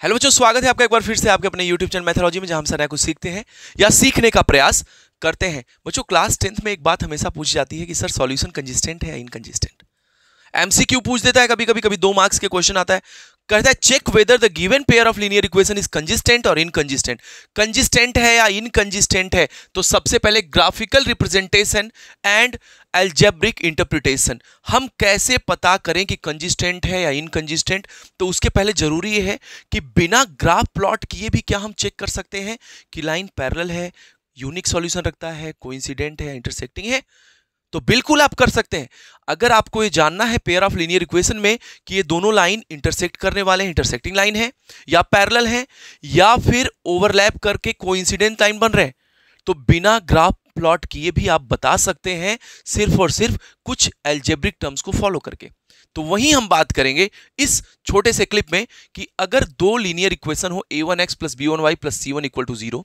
Hello बच्चों, स्वागत है आपका एक बार फिर से आपके अपने YouTube चैनल मैथोलॉजी में, जहां हम सारा कुछ सीखते हैं या सीखने का प्रयास करते हैं। बच्चों, क्लास 10th में एक बात हमेशा पूछी जाती है कि सर सॉल्यूशन कंसिस्टेंट है या इनकंसिस्टेंट। एमसीक्यू पूछ देता है कभी कभी, कभी 2 मार्क्स के क्वेश्चन आता है, कहता है check whether the given pair of linear equation is consistent और इनकंसिस्टेंट। कंसिस्टेंट है या इनकंसिस्टेंट है, तो सबसे पहले graphical representation and algebraic interpretation. हम कैसे पता करें कि कंसिस्टेंट है या इनकंसिस्टेंट, तो उसके पहले जरूरी यह है कि बिना ग्राफ प्लॉट किए भी क्या हम चेक कर सकते हैं कि लाइन पैरेलल है, यूनिक सॉल्यूशन रखता है, कोइंसिडेंट है, इंटरसेक्टिंग है। तो बिल्कुल आप कर सकते हैं। अगर आपको ये जानना है पेयर ऑफ लीनियर इक्वेशन में कि ये दोनों लाइन इंटरसेक्ट करने वाले हैं, इंटरसेक्टिंग लाइन है या पैरेलल है या फिर ओवरलैप करके कोइंसिडेंट लाइन बन रहे हैं, तो बिना ग्राफ प्लॉट किए भी आप बता सकते हैं, सिर्फ और सिर्फ कुछ अलजेब्रिक टर्म्स को फॉलो करके। तो वहीं हम बात करेंगे इस छोटे से क्लिप में कि अगर दो लीनियर इक्वेशन हो a1x plus b1y plus c1 equal to 0,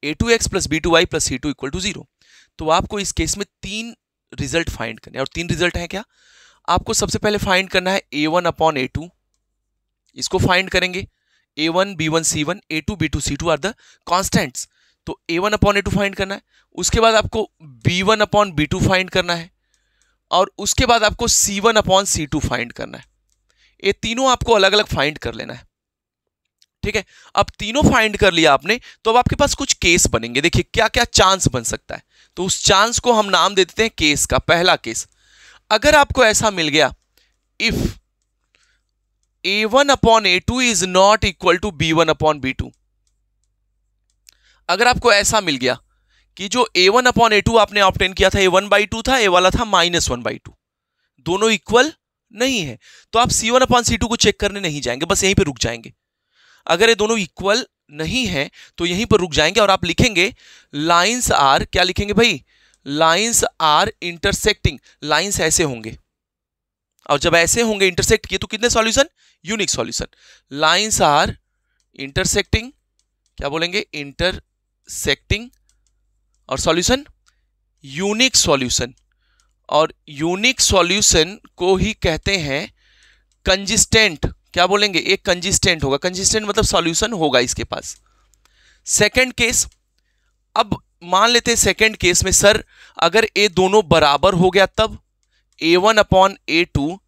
a2x plus b2y plus c2 equal to 0, तो आपको इस केस में 3 रिजल्ट फाइंड करने हैं। और 3 रिजल्ट हैं क्या? आपको सबसे पहले फाइंड करना है a1 अपॉन a2, इसको फाइंड करेंगे। a1 b1 c1 a2 b2 c2 are the constants, तो a1 अपॉन a2 फाइंड करना है। उसके बाद आपको b1 अपॉन b2 फाइंड करना है और उसके बाद आपको c1 अपॉन c2 फाइंड करना है। ये तीनों आपको अलग अलग फाइंड कर लेना है, ठीक है। अब तीनों फाइंड कर लिया आपने, तो अब आपके पास कुछ केस बनेंगे। देखिए क्या क्या चांस बन सकता है, तो उस चांस को हम नाम दे देते हैं केस का। पहला केस, अगर आपको ऐसा मिल गया if a1 upon a2 is not equal to b1 upon b2, अगर आपको ऐसा मिल गया कि जो a1 अपॉन a2 आपने ऑब्टेन किया था a 1/2 था, a वाला था -1/2, दोनों इक्वल नहीं है, तो आप c1 अपॉन c2 को चेक करने नहीं जाएंगे, बस यहीं पे रुक जाएंगे। अगर ये दोनों इक्वल नहीं है तो यहीं पर रुक जाएंगे और आप लिखेंगे लाइंस आर, क्या लिखेंगे भाई? Lines are intersecting. लाइंस ऐसे होंगे और जब ऐसे होंगे इंटरसेक्ट किए तो कितने solution? Unique solution. Lines are intersecting, क्या बोलेंगे? इंटरसेक्टिंग, और सॉल्यूशन यूनिक सॉल्यूशन। और यूनिक सॉल्यूशन को ही कहते हैं कंसिस्टेंट। क्या बोलेंगे? एक कंसिस्टेंट होगा। कंसिस्टेंट मतलब सॉल्यूशन होगा इसके पास। सेकंड केस, अब मान लेते हैं सेकंड केस में सर अगर ये दोनों बराबर हो गया तब a1 upon a2,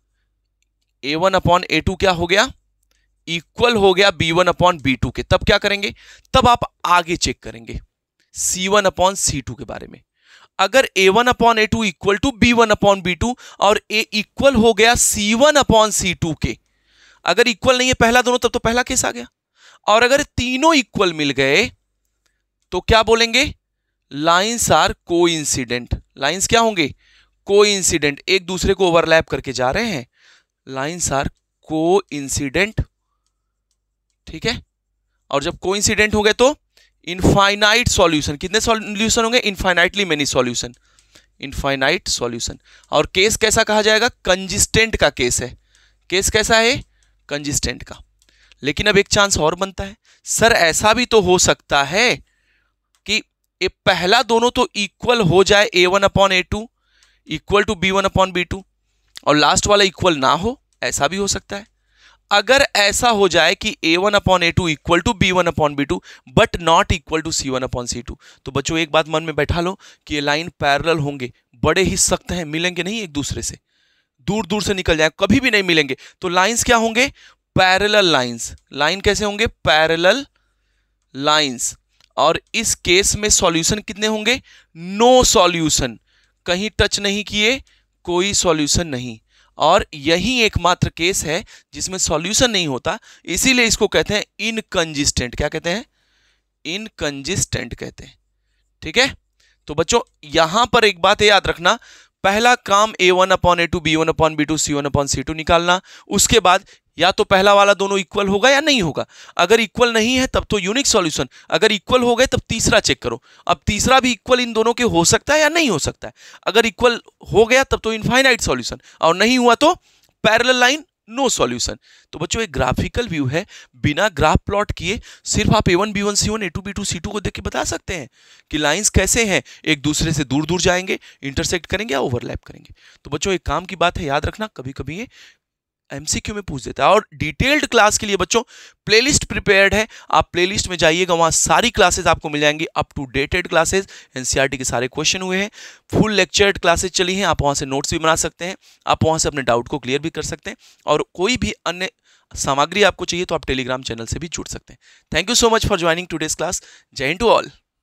a1 upon a2 क्या हो गया? इक्वल हो गया b1 अपॉन b2 के, तब क्या करेंगे? तब आप आगे चेक करेंगे c1 अपॉन c2 के बारे में। अगर a1 upon a2 equal to b1 upon b2 और a इक्वल हो गया c1 अपॉन c2 के, अगर इक्वल नहीं है पहला दोनों, तब तो पहला केस आ गया। और अगर तीनों इक्वल मिल गए तो क्या बोलेंगे? Lines are coincident. लाइंस क्या होंगे? कोइंसिडेंट, एक दूसरे को ओवरलैप करके जा रहे हैं, लाइंस आर कोइंसिडेंट, ठीक है। और जब कोइंसिडेंट हो गए तो इनफाइनाइट सॉल्यूशन। कितने सॉल्यूशन होंगे? Infinitely many solution, infinite solution. और केस कैसा कहा जाएगा? कंसिस्टेंट का केस है। केस कैसा है? कंसिस्टेंट का। लेकिन अब एक चांस और बनता है, सर ऐसा भी तो हो सकता है कि ये पहला दोनों तो इक्वल हो जाए, a1 upon a2 equal to b1 upon b2, और लास्ट वाला इक्वल ना हो, ऐसा भी हो सकता है। अगर ऐसा हो जाए कि a1 upon a2 equal to b1 upon b2 but not equal to c1 upon c2, तो बच्चों एक बात मन में बैठा लो कि ये लाइन पैरेलल होंगे, बड़े ही सख्त हैं, मिलेंगे नहीं एक दूसरे से, दूर दूर से निकल जाए, कभी भी नहीं मिलेंगे। तो लाइंस क्या होंगे? Parallel lines. लाइन कैसे होंगे? Parallel lines. और इस केस में सॉल्यूशन कितने होंगे? नो सॉल्यूशन, कहीं टच नहीं किए, कोई सॉल्यूशन नहीं। और यही एकमात्र केस है जिसमें सॉल्यूशन नहीं होता, इसीलिए इसको कहते हैं इनकंसिस्टेंट। क्या कहते हैं? इनकंसिस्टेंट कहते हैं, ठीक है। तो बच्चों यहां पर एक बात याद रखना, पहला काम a1 upon a2 b1 upon b2 c1 upon c2 निकालना। उसके बाद या तो पहला वाला दोनों इक्वल होगा या नहीं होगा। अगर इक्वल नहीं है तब तो यूनिक सॉल्यूशन, अगर इक्वल हो गए तब तीसरा चेक करो। अब तीसरा भी इक्वल इन दोनों के हो सकता है या नहीं हो सकता है। अगर इक्वल हो गया तब तो इनफाइनाइट सॉल्यूशन, और नहीं हुआ तो पैरेलल लाइन, नो सॉल्यूशन। तो बच्चों एक ग्राफिकल व्यू है, बिना ग्राफ प्लॉट किए सिर्फ आप a1 b1 c1 a2 b2 c2 को देख के बता सकते हैं कि लाइंस कैसे हैं, एक दूसरे से दूर दूर जाएंगे, इंटरसेक्ट करेंगे या ओवरलैप करेंगे। तो बच्चों एक काम की बात है, याद रखना, कभी कभी ये एमसीक्यू में पूछ देता है। और डिटेल्ड क्लास के लिए बच्चों प्लेलिस्ट प्रिपेयर्ड है, आप प्लेलिस्ट में जाइएगा, वहां सारी क्लासेस आपको मिल जाएंगी, up to dated classes, NCERT के सारे क्वेश्चन हुए हैं, फुल लेक्चर्ड क्लासेस चली हैं, आप वहां से नोट्स भी बना सकते हैं, आप वहां से अपने डाउट को क्लियर भी कर सकते हैं, और कोई भी अन्य सामग्री आपको चाहिए तो आप टेलीग्राम चैनल से भी जुड़ सकते हैं। Thank you so much for joining today's class. जय हिंद टू ऑल।